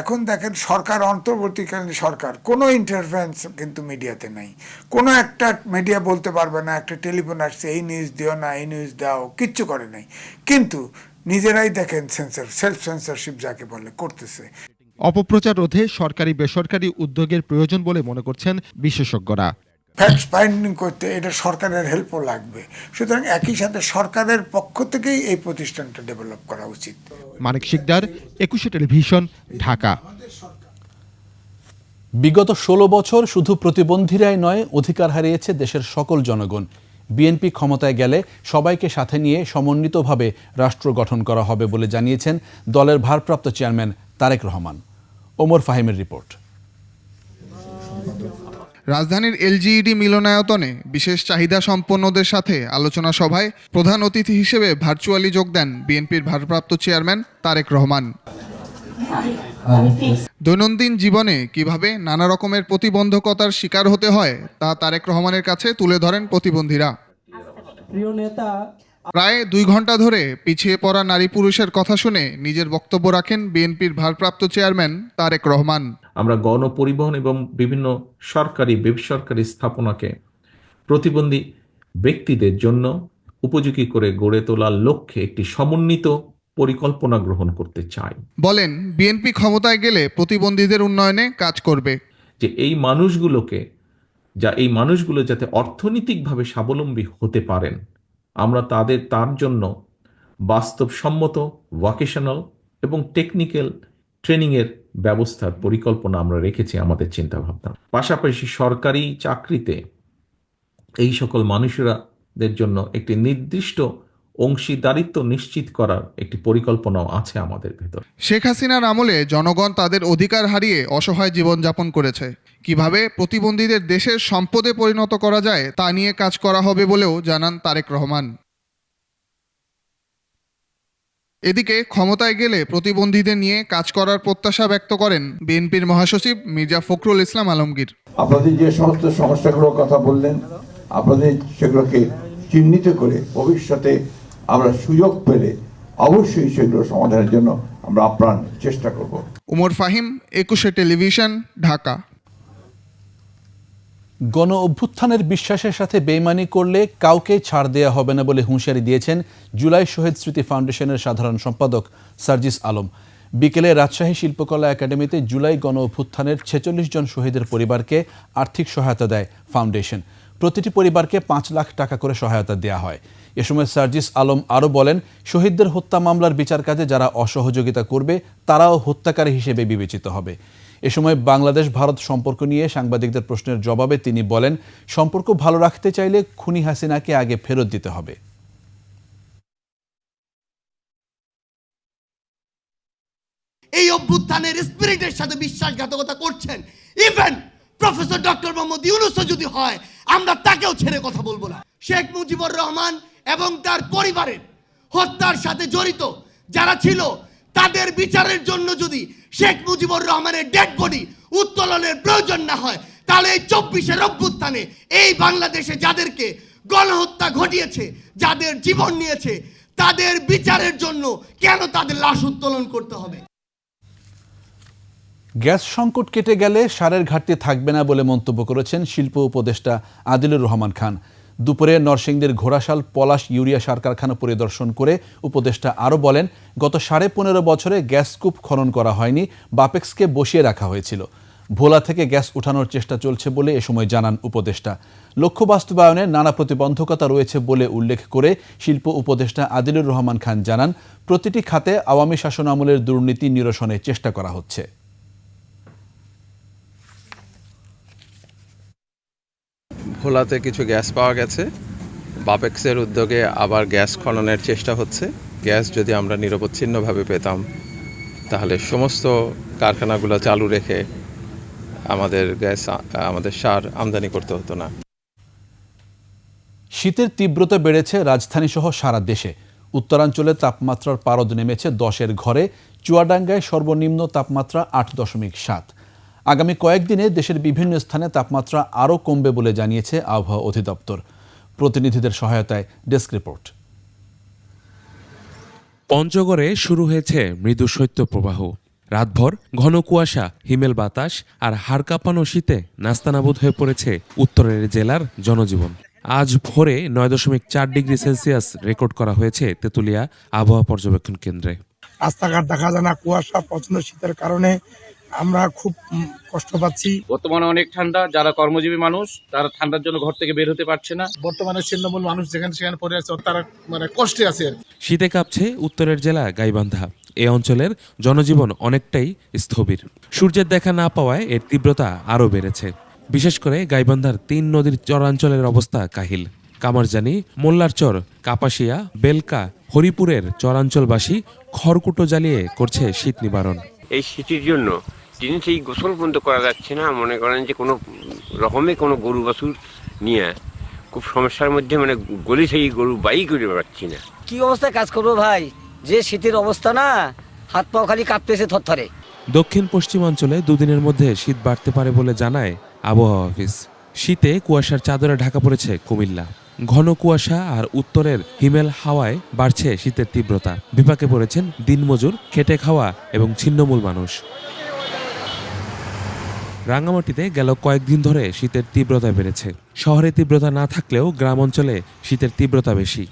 এখন দেখেন সরকার, অন্তর্বর্তীকালীন সরকার, কোনো ইন্টারফারেন্স কিন্তু মিডিয়াতে নাই। কোনো একটা মিডিয়া বলতে পারবে না একটা টেলিফোন আসছে, এই নিউজ দিও না, এই নিউজ দাও, কিচ্ছু করে নাই। কিন্তু নিজেরাই দেখেন সেলফ সেন্সরশিপ যাকে বলে করতেছে। অপপ্রচার রোধে সরকারি বেসরকারি উদ্যোগের প্রয়োজন বলে মনে করছেন বিশেষজ্ঞরা। ফ্যাক্ট ফাইন্ডিং করতে এটা সরকারের হেল্পও লাগবে, সুতরাং একই সাথে সরকারের পক্ষ থেকেই এই প্রতিষ্ঠানটা ডেভেলপ করা উচিত। মানিক শিকদার, 21 টেলিভিশন, ঢাকা। বিগত 16 বছর শুধু প্রতিবন্ধীরাই নয়, অধিকার হারিয়েছে দেশের সকল জনগণ। বিএনপি ক্ষমতায় গেলে সবাইকে সাথে নিয়ে সমন্বিতভাবে রাষ্ট্র গঠন করা হবে বলে জানিয়েছেন দলের ভারপ্রাপ্ত চেয়ারম্যান তারেক রহমান। ওমর ফাহিমের রিপোর্ট। রাজধানীর এলজিইডি মিলনায়তনে বিশেষ চাহিদা সম্পন্নদের সাথে আলোচনা সভায় প্রধান অতিথি হিসেবে ভার্চুয়ালি যোগ দেন বিএনপির ভারপ্রাপ্ত চেয়ারম্যান তারেক রহমান। দৈনন্দিন জীবনে কিভাবে নানা রকমের প্রতিবন্ধকতার শিকার হতে হয় তা তারেক রহমানের কাছে তুলে ধরেন প্রতিবন্ধীরা। প্রায় 2 ঘন্টা ধরে পিছিয়ে পড়া নারী পুরুষের কথা শুনে নিজের বক্তব্য রাখেন বিএনপির ভারপ্রাপ্ত চেয়ারম্যান তারেক রহমান। আমরা গণপরিবহন এবং বিভিন্ন সরকারি বেসরকারি স্থাপনাকে প্রতিবন্ধী ব্যক্তিদের জন্য উপযোগী করে গড়ে তোলার লক্ষ্যে একটি সমন্বিত পরিকল্পনা গ্রহণ করতে চাই। বলেন, বিএনপি ক্ষমতায় গেলে প্রতিবন্ধীদের উন্নয়নে কাজ করবে। যে এই মানুষগুলো যাতে অর্থনৈতিকভাবে স্বাবলম্বী হতে পারেন, আমরা তার জন্য বাস্তবসম্মত ভোকেশনাল এবং টেকনিক্যাল ট্রেনিংয়ের ব্যবস্থার পরিকল্পনা আমরা রেখেছি আমাদের চিন্তাভাবনা। পাশাপাশি সরকারি চাকরিতে এই সকল মানুষদের জন্য একটি নির্দিষ্ট অংশীদারিত্ব নিশ্চিত করার একটি পরিকল্পনাও আছে আমাদের ভেতর। শেখ হাসিনার আমলে জনগণ তাদের অধিকার হারিয়ে অসহায় জীবনযাপন করেছে। কিভাবে প্রতিবন্ধীদের দেশের সম্পদে পরিণত করা যায় তা নিয়ে কাজ করা হবে বলেও জানান তারেক রহমান। এদিকে ক্ষমতায় গেলে প্রতিবন্ধীদের নিয়ে কাজ করার প্রত্যাশা ব্যক্ত করেন বিএনপির মহাসচিব মির্জা ফখরুল ইসলাম আলমগীর। আপনাদের যে সমস্ত সমস্যাগুলোর কথা বললেন, আপনাদের সেগুলোকে চিহ্নিত করে ভবিষ্যতে আমরা সুযোগ পেলে অবশ্যই সেগুলো সমাধানের জন্য আমরা আপ্রাণ চেষ্টা করব। ওমর ফাহিম, 21 টেলিভিশন, ঢাকা। গণ অভ্যুত্থানের বিশ্বাসের সাথে বেইমানি করলে কাউকে ছাড় দেওয়া হবে না বলে হুঁশিয়ারি দিয়েছেন জুলাই শহীদ স্মৃতি ফাউন্ডেশনের সাধারণ সম্পাদক সার্জিস আলম। বিকেলে রাজশাহী শিল্পকলা একাডেমিতে জুলাই গণ অভ্যুত্থানের 46 জন শহীদের পরিবারকে আর্থিক সহায়তা দেয় ফাউন্ডেশন। প্রতিটি পরিবারকে 5 লাখ টাকা করে সহায়তা দেওয়া হয়। এ সময় সার্জিস আলম আরও বলেন, শহীদদের হত্যা মামলার বিচার কাজে যারা অসহযোগিতা করবে তারাও হত্যাকারী হিসেবে বিবেচিত হবে। এ সময় বাংলাদেশ ভারত সম্পর্ক নিয়ে সাংবাদিকদের প্রশ্নের জবাবে তিনি বলেন, সম্পর্ক ভালো রাখতে চাইলে খুনি হাসিনাকে আগে ফেরত দিতে হবে। এই অভ্যুত্থানের স্পিরিটের সাথে বিশ্বাসঘাতকতা করছেন। ইভেন প্রফেসর ডক্টর মোহাম্মদ ইউনূসও যদি হয়, আমরা তাকেও ছেড়ে কথা বলবো না। শেখ মুজিবুর রহমান এবং তার পরিবারের হত্যার সাথে জড়িত যারা ছিল, তাদের বিচারের জন্য যদি শেখ মুজিবুর রহমানের ডেড বডি উত্তোলনের প্রয়োজন না হয়, তাহলে এই 24-এর অভ্যুত্থানে এই বাংলাদেশে যাদেরকে গণহত্যা ঘটিয়েছে, যাদের জীবন নিয়েছে, তাদের বিচারের জন্য কেন তাদের লাশ উত্তোলন করতে হবে? গ্যাস সংকট কেটে গেলে সারের ঘাটতি থাকবে না বলে মন্তব্য করেছেন শিল্প উপদেষ্টা আদিলুর রহমান খান। দুপুরে নরসিংদীর ঘোড়াশাল পলাশ ইউরিয়া সার কারখানা পরিদর্শন করে উপদেষ্টা আরও বলেন, গত 15.5 বছরে গ্যাস কূপ খনন করা হয়নি, বাপেক্সকে বসিয়ে রাখা হয়েছিল। ভোলা থেকে গ্যাস উঠানোর চেষ্টা চলছে বলে এ সময় জানান উপদেষ্টা। লক্ষ্য বাস্তবায়নে নানা প্রতিবন্ধকতা রয়েছে বলে উল্লেখ করে শিল্প উপদেষ্টা আদিলুর রহমান খান জানান, প্রতিটি খাতে আওয়ামী শাসনামলের দুর্নীতি নিরসনের চেষ্টা করা হচ্ছে। ভোলাতে কিছু গ্যাস পাওয়া গেছে, বাপেক্সের উদ্যোগে আবার গ্যাস খননের চেষ্টা হচ্ছে। গ্যাস যদি আমরা নিরবচ্ছিন্নভাবে পেতাম, তাহলে সমস্ত কারখানাগুলো চালু রেখে আমাদের সার আমদানি করতে হতো না। শীতের তীব্রতা বেড়েছে রাজধানী সহ সারা দেশে। উত্তরাঞ্চলে তাপমাত্রার পারদ নেমেছে 10-এর ঘরে। চুয়াডাঙ্গায় সর্বনিম্ন তাপমাত্রা 8.7। আগামী কয়েকদিনে দেশের বিভিন্ন স্থানে তাপমাত্রা আরও কমবে বলে জানিয়েছে আবহাওয়া অধিদপ্তর। প্রতিনিধিদের সহায়তায় ডেস্ক রিপোর্ট। পঞ্চগড়ে শুরু হয়েছে মৃদু শৈত্যপ্রবাহ। রাতভর ঘন কুয়াশা, হিমেল বাতাস আর হাড় কাঁপানো শীতে নাস্তানাবুদ হয়ে পড়েছে উত্তরের জেলার জনজীবন। আজ ভোরে 9.4 ডিগ্রি সেলসিয়াস রেকর্ড করা হয়েছে তেঁতুলিয়া আবহাওয়া পর্যবেক্ষণ কেন্দ্রে। রাস্তাঘাট দেখা যায় না, কুয়াশা, প্রচন্ড শীতের কারণে আমরা খুব কষ্ট পাচ্ছি। বর্তমানে অনেক ঠান্ডা, যারা কর্মজীবী মানুষ তারা ঠান্ডার জন্য ঘর থেকে বের হতে পারছে না। বর্তমানে ছিন্নমূল মানুষ যেখানে সেখানে পড়ে আছে, তারা কষ্টে আছে। শীতে কাঁপছে উত্তরের জেলা গাইবান্ধা। এ অঞ্চলের জনজীবন অনেকটাই স্থবির। সূর্যের দেখা না পাওয়ায় এর তীব্রতা আরও বেড়েছে। বিশেষ করে গাইবান্ধার 3 নদীর চরাঞ্চলের অবস্থা কাহিল। কামারজানি, মোল্লারচর, কাপাসিয়া, বেলকা, হরিপুরের চরাঞ্চলবাসী খড়কুটো জ্বালিয়ে করছে শীত নিবারণ। এই শীতের জন্য যিনি সেই গোসল বন্ধ করা যাচ্ছে না, মনে করেন যে কোনো রকমে কোনো গরু বাছুর নিয়ে খুব সমস্যার মধ্যে, মানে গলি সেই গরু বাই করে পারছি না। কি অবস্থায় কাজ করবো ভাই, যে শীতের অবস্থা না, হাত পাও খালি কাঁপতেছে থরথরে। দক্ষিণ পশ্চিমাঞ্চলে দুদিনের মধ্যে শীত বাড়তে পারে বলে জানায় আবহাওয়া অফিস। শীতে কুয়াশার চাদরে ঢাকা পড়েছে কুমিল্লা। ঘন কুয়াশা আর উত্তরের হিমেল হাওয়ায় বাড়ছে শীতের তীব্রতা। বিপাকে পড়েছেন দিনমজুর, খেটে খাওয়া এবং ছিন্নমূল মানুষ। রাঙ্গামাটিতে গেল কয়েকদিন ধরে শীতের তীব্রতা বেড়েছে। শহরে তীব্রতা না থাকলেও গ্রাম অঞ্চলে শীতের তীব্রতা বেশি।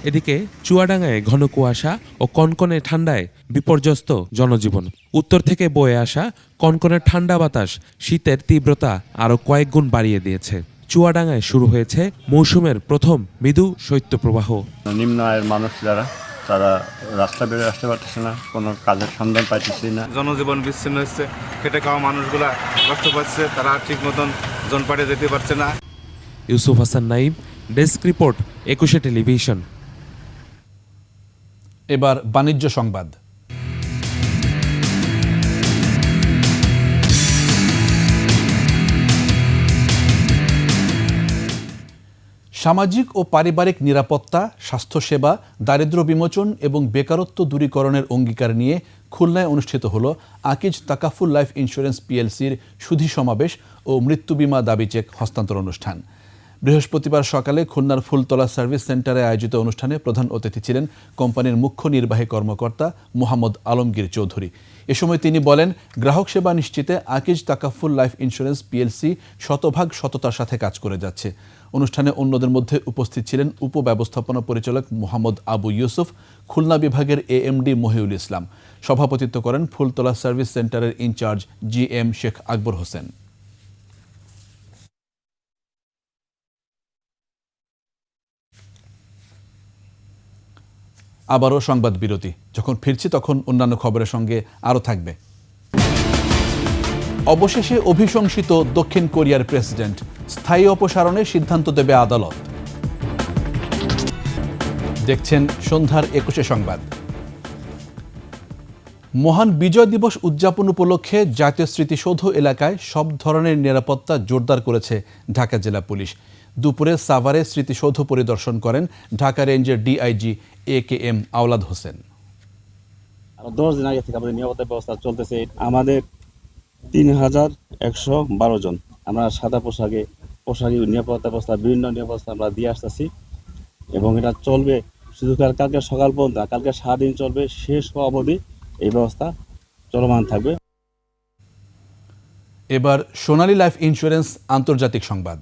এদিকে চুয়াডাঙ্গায় ঘন কুয়াশা ও কনকনে ঠান্ডায় বিপর্যস্ত জনজীবন। উত্তর থেকে বয়ে আসা কনকনে ঠান্ডা বাতাস শীতের তীব্রতা আরও কয়েক গুণ বাড়িয়ে দিয়েছে। চুয়াডাঙ্গায় শুরু হয়েছে মৌসুমের প্রথম মৃদু শৈত্যপ্রবাহ। নিম্ন আয়ের মানুষ যারা, তারা রাস্তা বেরোয় আসতে পারতেছে না, কোনো কাজের সন্ধান পাইতেছে না। জনজীবন বিচ্ছিন্ন হচ্ছে, খেটে খাওয়া মানুষগুলা কষ্ট পাচ্ছে, তারা ঠিক মতন জনপাটে যেতে পারছে না। Yusuf Hasan Naim, desk report, 21 television. এবার বাণিজ্য সংবাদ। সামাজিক ও পারিবারিক নিরাপত্তা, স্বাস্থ্যসেবা, দারিদ্র্য বিমোচন এবং বেকারত্ব দূরীকরণের অঙ্গীকার নিয়ে খুলনায় অনুষ্ঠিত হল আকিজ তাকাফুল লাইফ ইন্স্যুরেন্স পিএলসির সুধী সমাবেশ ও মৃত্যু বীমা দাবি চেক হস্তান্তর অনুষ্ঠান। বৃহস্পতিবার সকালে খুলনার ফুলতলা সার্ভিস সেন্টারে আয়োজিত অনুষ্ঠানে প্রধান অতিথি ছিলেন কোম্পানির মুখ্য নির্বাহী কর্মকর্তা মোহাম্মদ আলমগীর চৌধুরী। এ সময় তিনি বলেন, গ্রাহক সেবা নিশ্চিতে Akij Takaful life insurance PLC শতভাগ সততার সাথে কাজ করে যাচ্ছে। অনুষ্ঠানে অন্যদের মধ্যে উপস্থিত ছিলেন উপব্যবস্থাপনা পরিচালক মোহাম্মদ আবু ইউসুফ, খুলনা বিভাগের এএমডি মহিউল ইসলাম। সভাপতিত্ব করেন ফুলতলা সার্ভিস সেন্টারের ইনচার্জ জিএম শেখ আকবর হোসেন। আবারও সংবাদ বিরতি। যখন ফিরছি তখন অন্যান্য খবরের সঙ্গে আরও থাকবে। অবশেষে অভিশংসিত দক্ষিণ কোরিয়ার প্রেসিডেন্ট, স্থায়ী অপসারণের সিদ্ধান্ত দেবে আদালত। দেখছেন সন্ধ্যার 21 সংবাদ। মহান বিজয় দিবস উদযাপন উপলক্ষে জাতীয় স্মৃতিসৌধ এলাকায় সব ধরনের নিরাপত্তা জোরদার করেছে ঢাকা জেলা পুলিশ। দুপুরে সাভারে স্মৃতিসৌধ পরিদর্শন করেন ঢাকা রেঞ্জের ডিআইজি AKM আওলাদ হোসেন। 10 দিন আগে থেকে আমাদের নিরাপত্তা ব্যবস্থা চলতেছে। আমাদের 3112 জন আমরা সাদা পোশাকে নিরাপত্তা ব্যবস্থা, বিভিন্ন নিরাপত্তা আমরা দিয়ে আসতেছি এবং এটা চলবে শুধু কালকে সকাল পর্যন্ত, কালকে সারাদিন চলবে, শেষ হওয়া অবধি এই ব্যবস্থা চলমান থাকবে। এবার সোনালী লাইফ ইন্স্যুরেন্স আন্তর্জাতিক সংবাদ।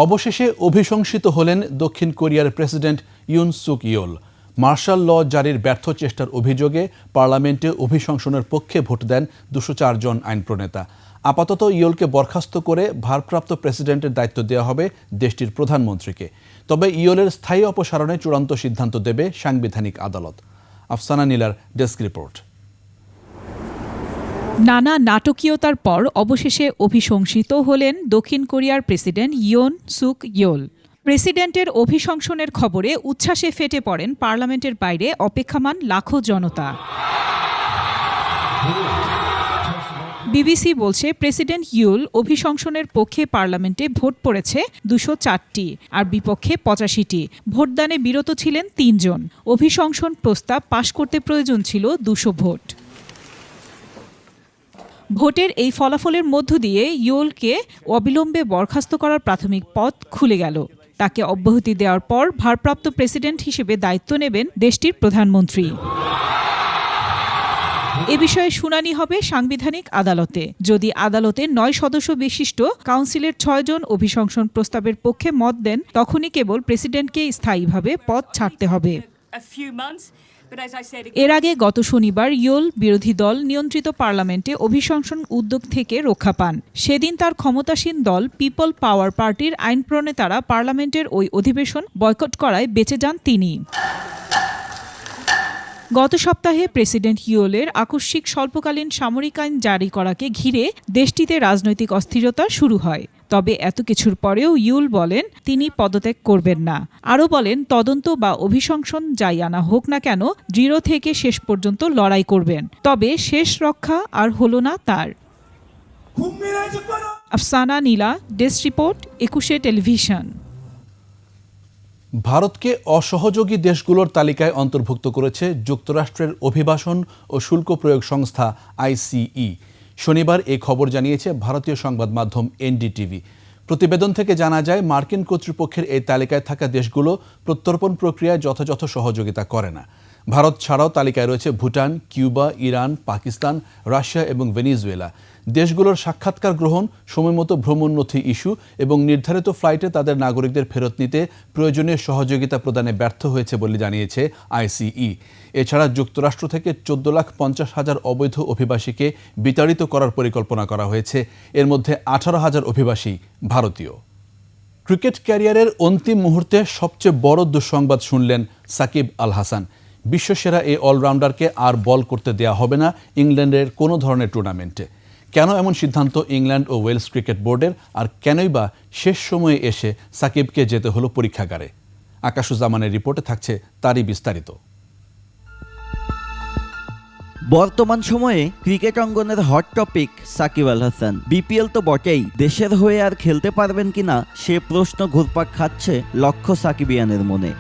অবশেষে অভিশংসিত হলেন দক্ষিণ কোরিয়ার president Yoon Suk Yeol. Martial law জারির ব্যর্থ চেষ্টার অভিযোগে পার্লামেন্টে অভিশংসনের পক্ষে ভোট দেন 204 জন আইন প্রণেতা। আপাতত ইয়োলকে বরখাস্ত করে ভারপ্রাপ্ত প্রেসিডেন্টের দায়িত্ব দেওয়া হবে দেশটির প্রধানমন্ত্রীকে। তবে ইয়োলের স্থায়ী অপসারণে চূড়ান্ত সিদ্ধান্ত দেবে সাংবিধানিক আদালত। আফসানা নীলার ডেস্ক রিপোর্ট। নানা নাটকীয়তার পর অবশেষে অভিশংসিত হলেন দক্ষিণ কোরিয়ার প্রেসিডেন্ট ইয়ন সুক ইয়োল। প্রেসিডেন্টের অভিশংসনের খবরে উচ্ছ্বাসে ফেটে পড়েন পার্লামেন্টের বাইরে অপেক্ষমান লাখো জনতা। বিবিসি বলছে, প্রেসিডেন্ট ইয়োল অভিশংসনের পক্ষে পার্লামেন্টে ভোট পড়েছে 204টি আর বিপক্ষে 85টি। ভোটদানে বিরত ছিলেন 3 জন। অভিশংসন প্রস্তাব পাশ করতে প্রয়োজন ছিল 200 ভোট। ভোটের এই ফলাফলের মধ্য দিয়ে ইয়োলকে অবিলম্বে বরখাস্ত করার প্রাথমিক পথ খুলে গেল। তাকে অব্যাহতি দেওয়ার পর ভারপ্রাপ্ত প্রেসিডেন্ট হিসেবে দায়িত্ব নেবেন দেশটির প্রধানমন্ত্রী। এ বিষয়ে শুনানি হবে সাংবিধানিক আদালতে। যদি আদালতে 9 সদস্য বিশিষ্ট কাউন্সিলের 6 জন অভিশংসন প্রস্তাবের পক্ষে মত দেন, তখনই কেবল প্রেসিডেন্টকে স্থায়ীভাবে পদ ছাড়তে হবে। এর আগে গত শনিবার ইয়োল বিরোধী দল নিয়ন্ত্রিত পার্লামেন্টে অভিশংসন উদ্যোগ থেকে রক্ষা পান। সেদিন তার ক্ষমতাসীন দল পিপল পাওয়ার পার্টির আইন প্রণেতারা পার্লামেন্টের ওই অধিবেশন বয়কট করায় বেঁচে যান তিনি। গত সপ্তাহে প্রেসিডেন্ট ইয়োলের আকস্মিক স্বল্পকালীন সামরিক আইন জারি করাকে ঘিরে দেশটিতে রাজনৈতিক অস্থিরতা শুরু হয়। তবে এত কিছুর পরেও ইয়োল বলেন তিনি পদত্যাগ করবেন না। আরও বলেন, তদন্ত বা অভিশংসন যাই আনা হোক না কেন, দৃঢ় থেকে শেষ পর্যন্ত লড়াই করবেন। তবে শেষ রক্ষা আর হলো না তার। আফসানা নীলা, ডেস্ক রিপোর্ট, 21 টেলিভিশন। ভারতকে অসহযোগী দেশগুলোর তালিকায় অন্তর্ভুক্ত করেছে যুক্তরাষ্ট্রের অভিবাসন ও শুল্ক প্রয়োগ সংস্থা ICE। শনিবার এই খবর জানিয়েছে ভারতীয় সংবাদ মাধ্যম NDTV। প্রতিবেদন থেকে জানা যায়, মার্কিন কর্তৃপক্ষের এই তালিকায় থাকা দেশগুলো প্রত্যর্পণ প্রক্রিয়ায় যথাযথ সহযোগিতা করে না। ভারত ছাড়াও তালিকায় রয়েছে Bhutan, Cuba, Iran, Pakistan, Russia এবং ভেনিজুয়েলা। দেশগুলোর সাক্ষাৎকার গ্রহণ, সময়মতো ভ্রমণ নথি ইস্যু এবং নির্ধারিত ফ্লাইটে তাদের নাগরিকদের ফেরত নিতে প্রয়োজনীয় সহযোগিতা প্রদানে ব্যর্থ হয়েছে বলে জানিয়েছে ICE। এছাড়া যুক্তরাষ্ট্র থেকে 14,50,000 অবৈধ অভিবাসীকে বিতাড়িত করার পরিকল্পনা করা হয়েছে। এর মধ্যে 18,000 অভিবাসী ভারতীয়। ক্রিকেট ক্যারিয়ারের অন্তিম মুহূর্তে সবচেয়ে বড় দুঃসংবাদ শুনলেন সাকিব আল হাসান। বিশ্বসেরা এই অলরাউন্ডারকে আর বল করতে দেয়া হবে না ইংল্যান্ডের কোনো ধরনের টুর্নামেন্টে। কেন এমন সিদ্ধান্ত ইংল্যান্ড ও ওয়েলস ক্রিকেট বোর্ডের, আর কেনই বা শেষ সময়ে এসে সাকিবকে যেতে হলো পরীক্ষাগারে? আকাশুজ্জামানের রিপোর্টে থাকছে তারই বিস্তারিত। বর্তমান সময়ে ক্রিকেট অঙ্গনের hot topic Shakib Al Hasan. BPL তো বটেই, দেশের হয়ে আর খেলতে পারবেন কিনা সে প্রশ্ন ঘুরপাক খাচ্ছে লক্ষ সাকিবিয়ানের মনে।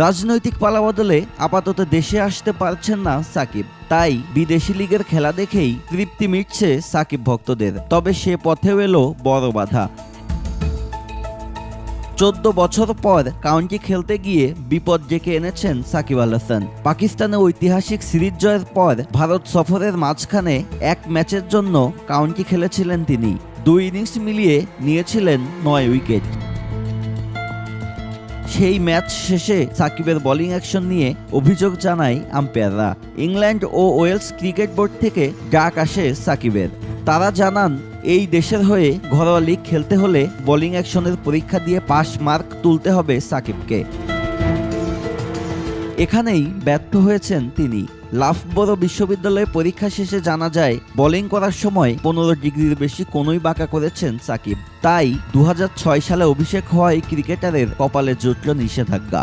রাজনৈতিক পালাবদলে আপাতত দেশে আসতে পারছেন না সাকিব, তাই বিদেশি লিগের খেলা দেখেই তৃপ্তি মিটছে সাকিব ভক্তদের। তবে সে পথেও এলো বড় বাধা। 14 বছর পর কাউন্টি খেলতে গিয়ে বিপদ ডেকে এনেছেন সাকিব আল হাসান। পাকিস্তানে ঐতিহাসিক সিরিজ জয়ের পর ভারত সফরের মাঝখানে এক ম্যাচের জন্য কাউন্টি খেলেছিলেন তিনি। 2 ইনিংস মিলিয়ে নিয়েছিলেন 9 উইকেট। সেই ম্যাচ শেষে সাকিবের বোলিং অ্যাকশন নিয়ে অভিযোগ জানায় আম্পায়াররা। ইংল্যান্ড ও ওয়েলস ক্রিকেট বোর্ড থেকে ডাক আসে সাকিবের। তারা জানান, এই দেশের হয়ে ঘরোয়া লিগ খেলতে হলে বোলিং অ্যাকশনের পরীক্ষা দিয়ে পাস মার্ক তুলতে হবে সাকিবকে। এখানেই ব্যর্থ হয়েছেন তিনি। লাফবরো বিশ্ববিদ্যালয়ে পরীক্ষা শেষে জানা যায় বোলিং করার সময় 15 ডিগ্রির বেশি কোনোই বাঁকা করেছেন সাকিব। তাই 2006 সালে অভিষেক হওয়ায় ক্রিকেটারের কপালে জুটল নিষেধাজ্ঞা।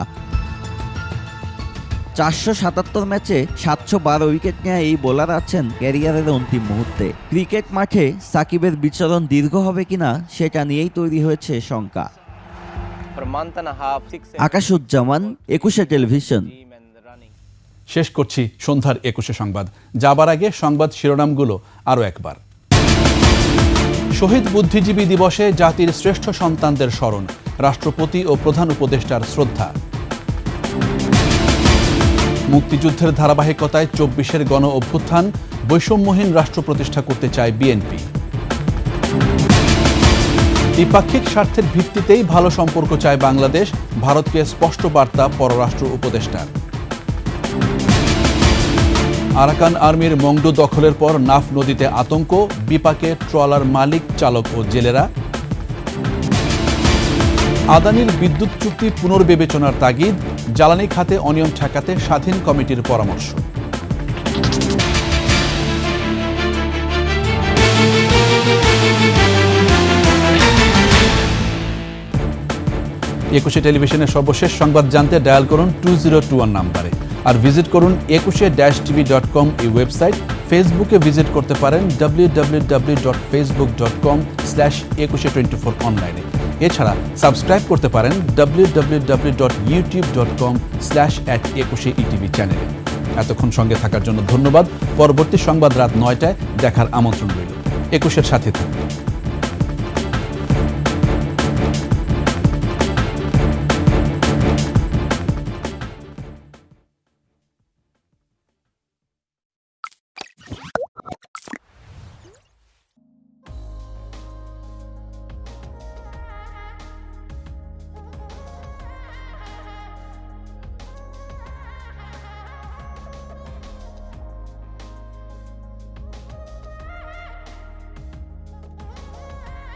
477 ম্যাচে 712 উইকেট নেওয়া এই বোলার আছেন ক্যারিয়ারের অন্তিম মুহূর্তে। ক্রিকেট মাঠে সাকিবের বিচরণ দীর্ঘ হবে কিনা সেটা নিয়েই তৈরি হয়েছে শঙ্কা। আকাশুজ্জামান, 21 টেলিভিশন। শেষ করছি সন্ধ্যার 21 সংবাদ। যাবার আগে সংবাদ শিরোনামগুলো আরও একবার। শহীদ বুদ্ধিজীবী দিবসে জাতির শ্রেষ্ঠ সন্তানদের স্মরণ, রাষ্ট্রপতি ও প্রধান উপদেষ্টার শ্রদ্ধা। মুক্তিযুদ্ধের ধারাবাহিকতায় 24-এর গণ অভ্যুত্থান, বৈষম্যহীন রাষ্ট্র প্রতিষ্ঠা করতে চায় বিএনপি। দ্বিপাক্ষিক স্বার্থের ভিত্তিতেই ভালো সম্পর্ক চায় বাংলাদেশ, ভারতকে স্পষ্ট বার্তা পররাষ্ট্র উপদেষ্টার। আরাকান আর্মির মংডু দখলের পর নাফ নদীতে আতঙ্ক, বিপাকে ট্রলার মালিক, চালক ও জেলেরা। আদানির বিদ্যুৎ চুক্তি পুনর্বিবেচনার তাগিদ, জ্বালানি খাতে অনিয়ম ঠেকাতে স্বাধীন কমিটির পরামর্শ। 21 টেলিভিশনের সর্বশেষ সংবাদ জানতে ডায়াল করুন 2021 নম্বরে, আর ভিজিট করুন 21-tv.com এই ওয়েবসাইট। ফেসবুকে ভিজিট করতে পারেন www.facebook.com/2124 অনলাইনে। এছাড়া সাবস্ক্রাইব করতে পারেন www.youtube.com/@21etv চ্যানেলে। এতক্ষণ সঙ্গে থাকার জন্য ধন্যবাদ। পরবর্তী সংবাদ রাত 9টায় দেখার আমন্ত্রণ রইল। 21-এর সাথে থাকুন।